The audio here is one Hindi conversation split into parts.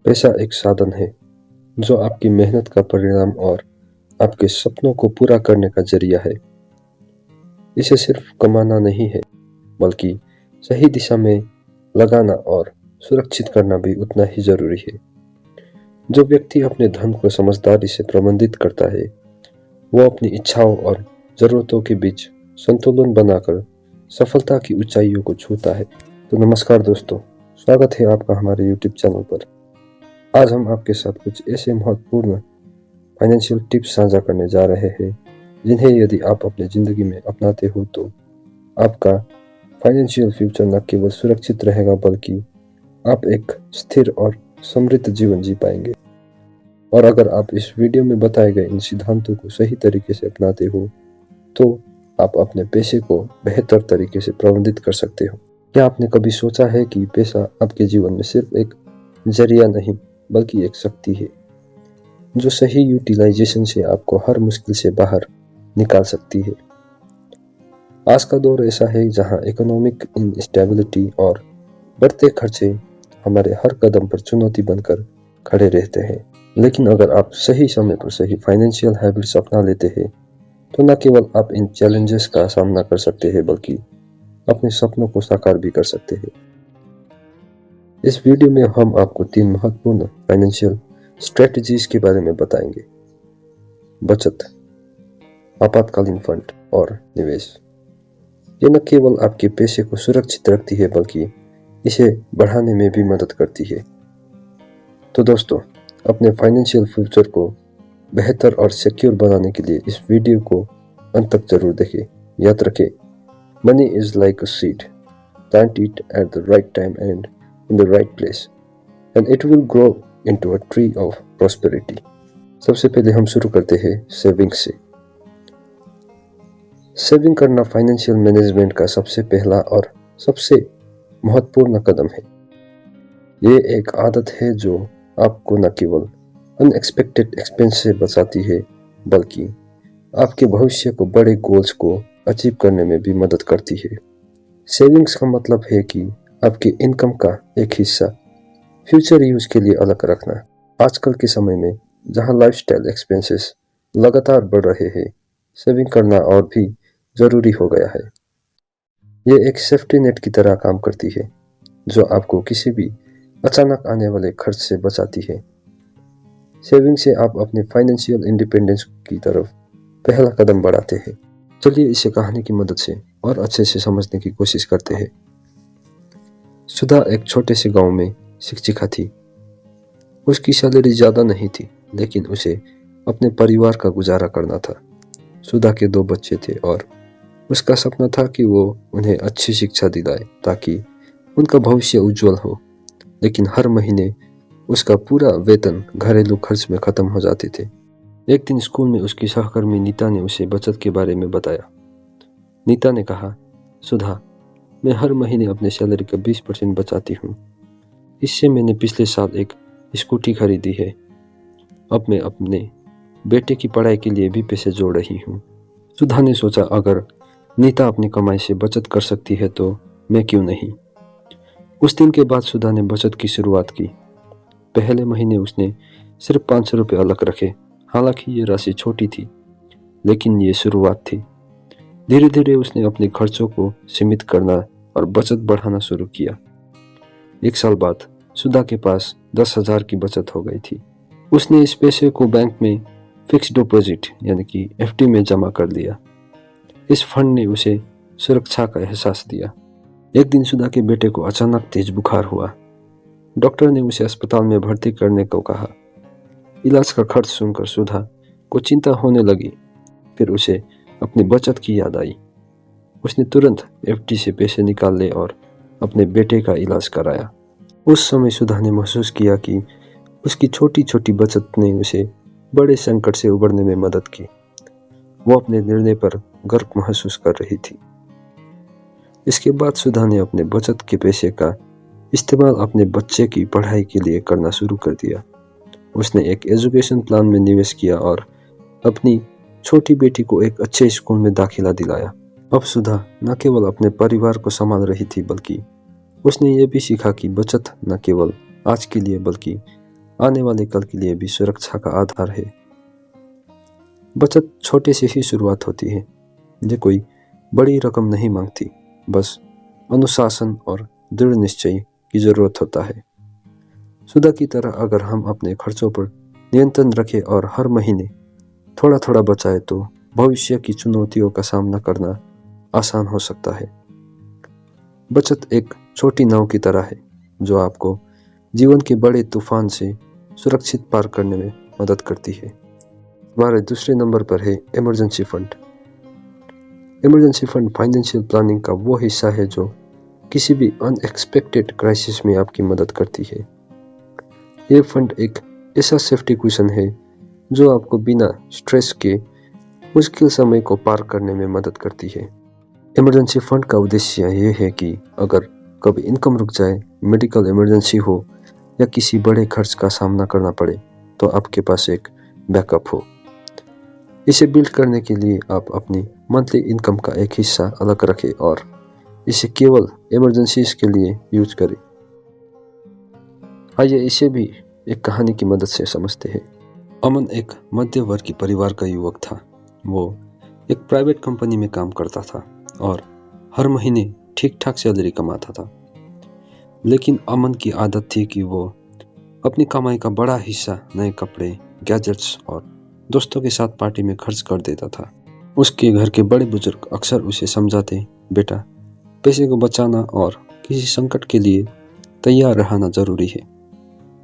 पैसा एक साधन है जो आपकी मेहनत का परिणाम और आपके सपनों को पूरा करने का जरिया है। इसे सिर्फ कमाना नहीं है, बल्कि सही दिशा में लगाना और सुरक्षित करना भी उतना ही जरूरी है। जो व्यक्ति अपने धन को समझदारी से प्रबंधित करता है, वो अपनी इच्छाओं और जरूरतों के बीच संतुलन बनाकर सफलता की ऊंचाइयों को छूता है। तो नमस्कार दोस्तों, स्वागत है आपका हमारे YouTube चैनल पर। आज हम आपके साथ कुछ ऐसे महत्वपूर्ण फाइनेंशियल टिप्स साझा करने जा रहे हैं जिन्हें यदि आप अपनी ज़िंदगी में अपनाते हो तो आपका फाइनेंशियल फ्यूचर न केवल सुरक्षित रहेगा बल्कि आप एक स्थिर और समृद्ध जीवन जी पाएंगे। और अगर आप इस वीडियो में बताए गए इन सिद्धांतों को सही तरीके से अपनाते हो तो आप अपने पैसे को बेहतर तरीके से प्रबंधित कर सकते हो। क्या आपने कभी सोचा है कि पैसा आपके जीवन में सिर्फ एक जरिया नहीं बल्कि एक शक्ति है जो सही यूटिलाइजेशन से आपको हर मुश्किल से बाहर निकाल सकती है। आज का दौर ऐसा है जहां इकोनॉमिक इनस्टेबिलिटी और बढ़ते खर्चे हमारे हर कदम पर चुनौती बनकर खड़े रहते हैं। लेकिन अगर आप सही समय पर सही फाइनेंशियल हैबिट्स अपना लेते हैं तो न केवल आप इन चैलेंजेस का सामना कर सकते हैं बल्कि अपने सपनों को साकार भी कर सकते हैं। इस वीडियो में हम आपको 3 महत्वपूर्ण फाइनेंशियल स्ट्रेटजीज के बारे में बताएंगे: बचत, आपातकालीन फंड और निवेश। ये न केवल आपके पैसे को सुरक्षित रखती है बल्कि इसे बढ़ाने में भी मदद करती है। तो दोस्तों, अपने फाइनेंशियल फ्यूचर को बेहतर और सिक्योर बनाने के लिए इस वीडियो को अंत तक जरूर देखें। याद रखें, money is like a seed, plant it at the right time and in the right place and it will grow into a tree of prosperity. सबसे पहले हम शुरू करते हैं सेविंग से। सेविंग करना फाइनेंशियल मैनेजमेंट का सबसे पहला और सबसे महत्वपूर्ण कदम है। ये एक आदत है जो आपको न केवल अनएक्सपेक्टेड एक्सपेंस से बचाती है बल्कि आपके भविष्य को बड़े गोल्स को अचीव करने में भी मदद करती है। सेविंग्स का मतलब है कि आपके इनकम का एक हिस्सा फ्यूचर यूज के लिए अलग रखना। आजकल के समय में जहां लाइफस्टाइल एक्सपेंसेस लगातार बढ़ रहे हैं, सेविंग करना और भी जरूरी हो गया है। ये एक सेफ्टी नेट की तरह काम करती है जो आपको किसी भी अचानक आने वाले खर्च से बचाती है। सेविंग से आप अपने फाइनेंशियल इंडिपेंडेंस की तरफ पहला कदम बढ़ाते हैं। चलिए इसे कहानी की मदद से और अच्छे से समझने की कोशिश करते हैं। सुधा एक छोटे से गांव में शिक्षिका थी। उसकी सैलरी ज़्यादा नहीं थी, लेकिन उसे अपने परिवार का गुजारा करना था। सुधा के 2 बच्चे थे और उसका सपना था कि वो उन्हें अच्छी शिक्षा दिलाए ताकि उनका भविष्य उज्जवल हो। लेकिन हर महीने उसका पूरा वेतन घरेलू खर्च में खत्म हो जाते थे। एक दिन स्कूल में उसकी सहकर्मी नीता ने उसे बचत के बारे में बताया। नीता ने कहा, सुधा, मैं हर महीने अपने सैलरी का 20% बचाती हूँ। इससे मैंने पिछले साल एक स्कूटी खरीदी है। अब मैं अपने बेटे की पढ़ाई के लिए भी पैसे जोड़ रही हूँ। सुधा ने सोचा, अगर नीता अपनी कमाई से बचत कर सकती है तो मैं क्यों नहीं। उस दिन के बाद सुधा ने बचत की शुरुआत की। पहले महीने उसने सिर्फ 500 रुपये अलग रखे। हालांकि ये राशि छोटी थी, लेकिन ये शुरुआत थी। धीरे धीरे उसने अपने खर्चों को सीमित करना और बचत बढ़ाना शुरू किया। 1 साल बाद सुधा के पास 10,000 की बचत हो गई थी। उसने इस पैसे को बैंक में फिक्स डिपॉजिट यानी कि FD में जमा कर दिया। इस फंड ने उसे सुरक्षा का एहसास दिया। एक दिन सुधा के बेटे को अचानक तेज बुखार हुआ। डॉक्टर ने उसे अस्पताल में भर्ती करने को कहा। इलाज का खर्च सुनकर सुधा को चिंता होने लगी। फिर उसे अपनी बचत की याद आई। उसने तुरंत FD से पैसे निकाल लिए और अपने बेटे का इलाज कराया। उस समय सुधा ने महसूस किया कि उसकी छोटी छोटी बचत ने उसे बड़े संकट से उबरने में मदद की। वो अपने निर्णय पर गर्व महसूस कर रही थी। इसके बाद सुधा ने अपने बचत के पैसे का इस्तेमाल अपने बच्चे की पढ़ाई के लिए करना शुरू कर दिया। उसने एक एजुकेशन प्लान में निवेश किया और अपनी छोटी बेटी को एक अच्छे स्कूल में दाखिला दिलाया। अब सुधा न केवल अपने परिवार को संभाल रही थी बल्कि उसने ये भी सीखा कि बचत न केवल आज के लिए बल्कि आने वाले कल के लिए भी सुरक्षा का आधार है। बचत छोटे से ही शुरुआत होती है। ये कोई बड़ी रकम नहीं मांगती, बस अनुशासन और दृढ़ निश्चय की जरूरत होता है। सुधा की तरह अगर हम अपने खर्चों पर नियंत्रण रखें और हर महीने थोड़ा थोड़ा बचाए तो भविष्य की चुनौतियों का सामना करना आसान हो सकता है। बचत एक छोटी नाव की तरह है जो आपको जीवन के बड़े तूफान से सुरक्षित पार करने में मदद करती है। हमारे दूसरे नंबर पर है emergency fund. Emergency fund financial planning का वो हिस्सा है जो किसी भी अनएक्सपेक्टेड क्राइसिस में आपकी मदद करती है। ये फंड एक ऐसा सेफ्टी कुशन है जो आपको बिना स्ट्रेस के मुश्किल समय को पार करने में मदद करती है। इमरजेंसी फंड का उद्देश्य ये है कि अगर कभी इनकम रुक जाए, मेडिकल इमरजेंसी हो या किसी बड़े खर्च का सामना करना पड़े तो आपके पास एक बैकअप हो। इसे बिल्ड करने के लिए आप अपनी मंथली इनकम का एक हिस्सा अलग रखें और इसे केवल इमरजेंसीज के लिए यूज करें। आइए इसे भी एक कहानी की मदद से समझते हैं। अमन एक मध्य वर्गीय परिवार का युवक था। वो एक प्राइवेट कंपनी में काम करता था और हर महीने ठीक ठाक सैलरी कमाता था। लेकिन अमन की आदत थी कि वो अपनी कमाई का बड़ा हिस्सा नए कपड़े, गैजेट्स और दोस्तों के साथ पार्टी में खर्च कर देता था। उसके घर के बड़े बुजुर्ग अक्सर उसे समझाते, बेटा, पैसे को बचाना और किसी संकट के लिए तैयार रहना जरूरी है।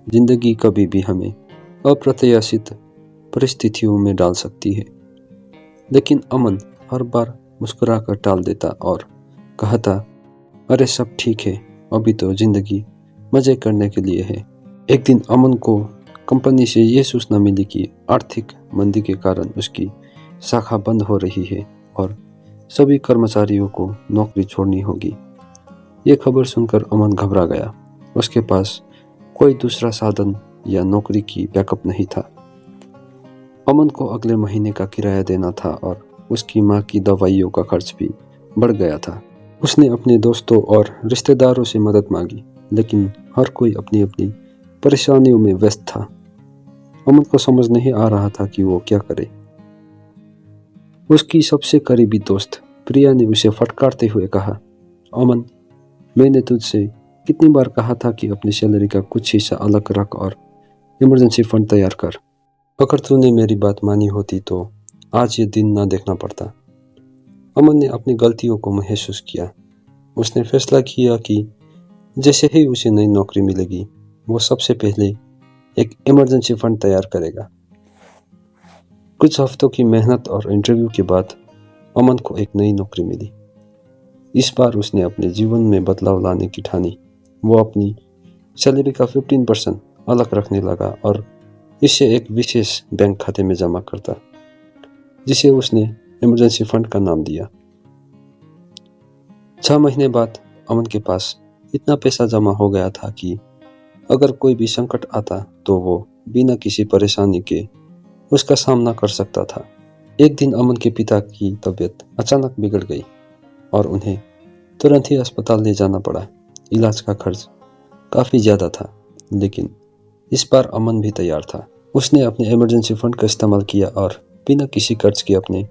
जिंदगी कभी भी हमें अप्रत्याशित परिस्थितियों में डाल सकती है। लेकिन अमन हर बार मुस्कुराकर टाल देता और कहता, अरे सब ठीक है, अभी तो जिंदगी मजे करने के लिए है। एक दिन अमन को कंपनी से ये सूचना मिली कि आर्थिक मंदी के कारण उसकी शाखा बंद हो रही है और सभी कर्मचारियों को नौकरी छोड़नी होगी। ये खबर सुनकर अमन घबरा गया। उसके पास कोई दूसरा साधन या नौकरी की बैकअप नहीं था। अमन को अगले महीने का किराया देना था और उसकी माँ की दवाइयों का खर्च भी बढ़ गया था। उसने अपने दोस्तों और रिश्तेदारों से मदद मांगी, लेकिन हर कोई अपनी अपनी परेशानियों में व्यस्त था। अमन को समझ नहीं आ रहा था कि वो क्या करे। उसकी सबसे करीबी दोस्त प्रिया ने उसे फटकारते हुए कहा, अमन, मैंने तुझसे कितनी बार कहा था कि अपनी सैलरी का कुछ हिस्सा अलग रख और इमरजेंसी फंड तैयार कर। अगर तूने मेरी बात मानी होती तो आज ये दिन ना देखना पड़ता। अमन ने अपनी गलतियों को महसूस किया। उसने फैसला किया कि जैसे ही उसे नई नौकरी मिलेगी वो सबसे पहले एक इमरजेंसी फंड तैयार करेगा। कुछ हफ्तों की मेहनत और इंटरव्यू के बाद अमन को एक नई नौकरी मिली। इस बार उसने अपने जीवन में बदलाव लाने की ठानी। वो अपनी सैलरी का 15% अलग रखने लगा और इसे एक विशेष बैंक खाते में जमा करता, जिसे उसने इमरजेंसी फंड का नाम दिया। 6 महीने बाद अमन के पास इतना पैसा जमा हो गया था कि अगर कोई भी संकट आता तो वो बिना किसी परेशानी के उसका सामना कर सकता था। एक दिन अमन के पिता की तबीयत अचानक बिगड़ गई और उन्हें तुरंत ही अस्पताल ले जाना पड़ा। इलाज का खर्च काफ़ी ज़्यादा था, लेकिन इस बार अमन भी तैयार था। उसने अपने इमरजेंसी फंड का इस्तेमाल किया और बिना किसी कर्ज के अपने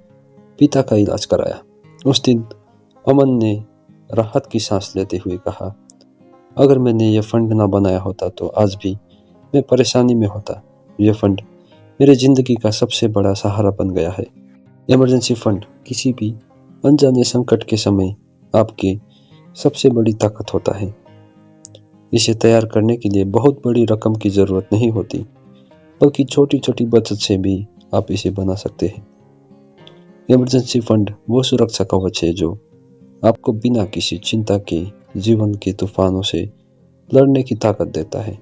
पिता का इलाज कराया। उस दिन अमन ने राहत की सांस लेते हुए कहा, अगर मैंने यह फंड ना बनाया होता तो आज भी मैं परेशानी में होता। यह फंड मेरे ज़िंदगी का सबसे बड़ा सहारा बन गया है। इमरजेंसी फंड किसी भी अनजाने संकट के समय आपकी सबसे बड़ी ताकत होता है। इसे तैयार करने के लिए बहुत बड़ी रकम की ज़रूरत नहीं होती, बल्कि छोटी छोटी बचत से भी आप इसे बना सकते हैं। इमरजेंसी फंड वो सुरक्षा कवच है जो आपको बिना किसी चिंता के जीवन के तूफानों से लड़ने की ताकत देता है।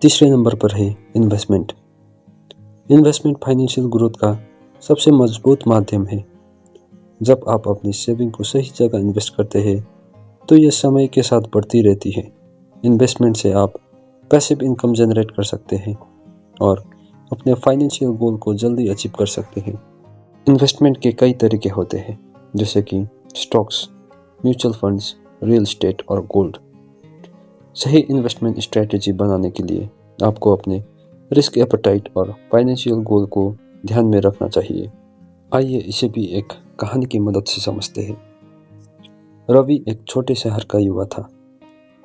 तीसरे नंबर पर है इन्वेस्टमेंट। इन्वेस्टमेंट फाइनेंशियल ग्रोथ का सबसे मजबूत माध्यम है। जब आप अपनी सेविंग को सही जगह इन्वेस्ट करते हैं तो यह समय के साथ बढ़ती रहती है। इन्वेस्टमेंट से आप पैसिव इनकम जनरेट कर सकते हैं और अपने फाइनेंशियल गोल को जल्दी अचीव कर सकते हैं। इन्वेस्टमेंट के कई तरीके होते हैं, जैसे कि stocks, mutual funds, real estate और गोल्ड। सही इन्वेस्टमेंट स्ट्रेटजी बनाने के लिए आपको अपने रिस्क एपेटाइट और फाइनेंशियल गोल को ध्यान में रखना चाहिए। आइए इसे भी एक कहानी की मदद से समझते हैं। रवि एक छोटे शहर का युवा था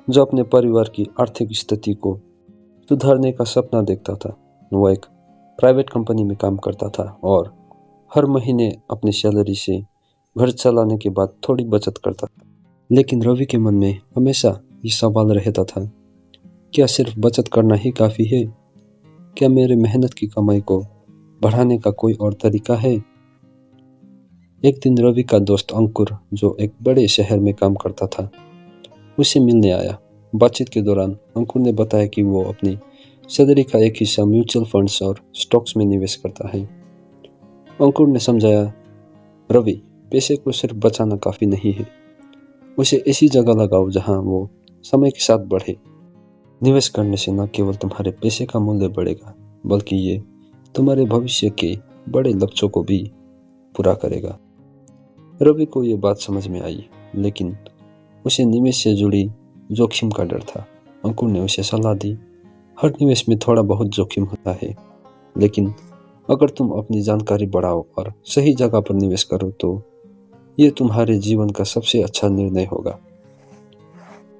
जो अपने परिवार की आर्थिक स्थिति को सुधारने का सपना देखता था। वो एक प्राइवेट कंपनी में काम करता था और हर महीने अपनी सैलरी से घर चलाने के बाद थोड़ी बचत करता था। लेकिन रवि के मन में हमेशा ये सवाल रहता था, क्या सिर्फ बचत करना ही काफ़ी है? क्या मेरे मेहनत की कमाई को बढ़ाने का कोई और तरीका है? एक दिन रवि का दोस्त अंकुर, जो एक बड़े शहर में काम करता था, उसे मिलने आया। बातचीत के दौरान अंकुर ने बताया कि वो अपनी सैलरी का एक हिस्सा म्यूचुअल फंड्स और स्टॉक्स में निवेश करता है। अंकुर ने समझाया, रवि, पैसे को सिर्फ बचाना काफ़ी नहीं है, उसे ऐसी जगह लगाओ जहां वो समय के साथ बढ़े। निवेश करने से न केवल तुम्हारे पैसे का मूल्य बढ़ेगा, बल्कि ये तुम्हारे भविष्य के बड़े लक्ष्यों को भी पूरा करेगा। रवि को ये बात समझ में आई, लेकिन उसे निवेश से जुड़ी जोखिम का डर था। अंकुर ने उसे सलाह दी, हर निवेश में थोड़ा बहुत जोखिम होता है, लेकिन अगर तुम अपनी जानकारी बढ़ाओ और सही जगह पर निवेश करो तो ये तुम्हारे जीवन का सबसे अच्छा निर्णय होगा।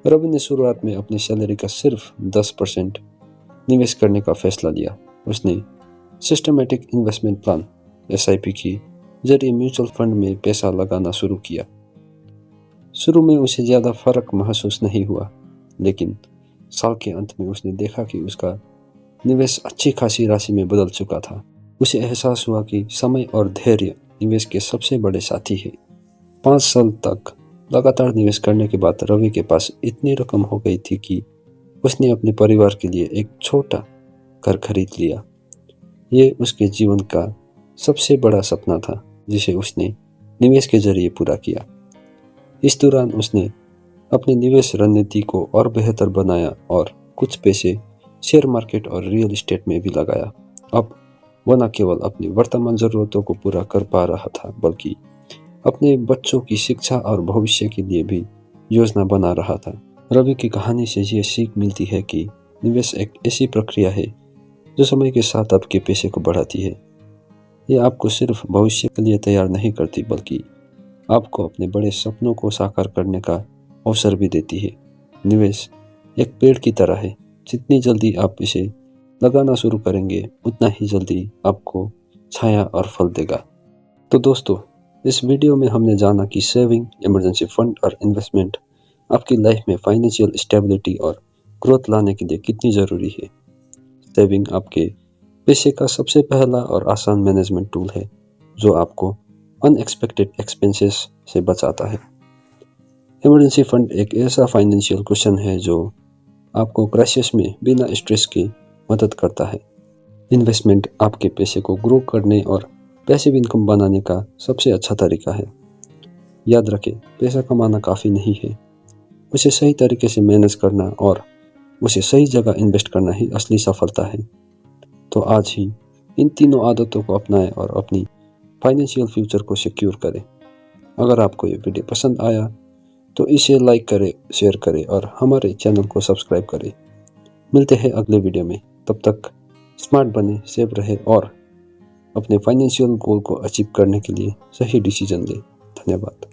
रवि ने शुरुआत में अपनी सैलरी का सिर्फ 10% निवेश करने का फैसला लिया। उसने सिस्टमैटिक इन्वेस्टमेंट प्लान (SIP) के जरिए म्यूचुअल फंड में पैसा लगाना शुरू किया। शुरू में उसे ज़्यादा फर्क महसूस नहीं हुआ, लेकिन साल के अंत में उसने देखा कि उसका निवेश अच्छी खासी राशि में बदल चुका था। उसे एहसास हुआ कि समय और धैर्य निवेश के सबसे बड़े साथी हैं। 5 साल तक लगातार निवेश करने के बाद रवि के पास इतनी रकम हो गई थी कि उसने अपने परिवार के लिए एक छोटा घर खरीद लिया। ये उसके जीवन का सबसे बड़ा सपना था, जिसे उसने निवेश के जरिए पूरा किया। इस दौरान उसने अपनी निवेश रणनीति को और बेहतर बनाया और कुछ पैसे शेयर मार्केट और रियल एस्टेट में भी लगाया। अब वह न केवल अपनी वर्तमान ज़रूरतों को पूरा कर पा रहा था, बल्कि अपने बच्चों की शिक्षा और भविष्य के लिए भी योजना बना रहा था। रवि की कहानी से ये सीख मिलती है कि निवेश एक ऐसी प्रक्रिया है जो समय के साथ आपके पैसे को बढ़ाती है। ये आपको सिर्फ भविष्य के लिए तैयार नहीं करती, बल्कि आपको अपने बड़े सपनों को साकार करने का अवसर भी देती है। निवेश एक पेड़ की तरह है, जितनी जल्दी आप इसे लगाना शुरू करेंगे, उतना ही जल्दी आपको छाया और फल देगा। तो दोस्तों, इस वीडियो में हमने जाना कि सेविंग, इमरजेंसी फंड और इन्वेस्टमेंट आपकी लाइफ में फाइनेंशियल स्टेबिलिटी और ग्रोथ लाने के लिए कितनी ज़रूरी है। सेविंग आपके पैसे का सबसे पहला और आसान मैनेजमेंट टूल है, जो आपको अनएक्सपेक्टेड एक्सपेंसेस से बचाता है। इमरजेंसी फंड एक ऐसा फाइनेंशियल कुशन है जो आपको क्राइसिस में बिना स्ट्रेस के मदद करता है। इन्वेस्टमेंट आपके पैसे को ग्रो करने और पैसिव इनकम बनाने का सबसे अच्छा तरीका है। याद रखें, पैसा कमाना काफ़ी नहीं है, उसे सही तरीके से मैनेज करना और उसे सही जगह इन्वेस्ट करना ही असली सफलता है। तो आज ही इन तीनों आदतों को अपनाएं और अपनी फाइनेंशियल फ्यूचर को सिक्योर करें। अगर आपको ये वीडियो पसंद आया तो इसे लाइक करें, शेयर करें और हमारे चैनल को सब्सक्राइब करें। मिलते हैं अगले वीडियो में। तब तक स्मार्ट बने, सेफ रहे और अपने फाइनेंशियल गोल को अचीव करने के लिए सही डिसीजन लें। धन्यवाद।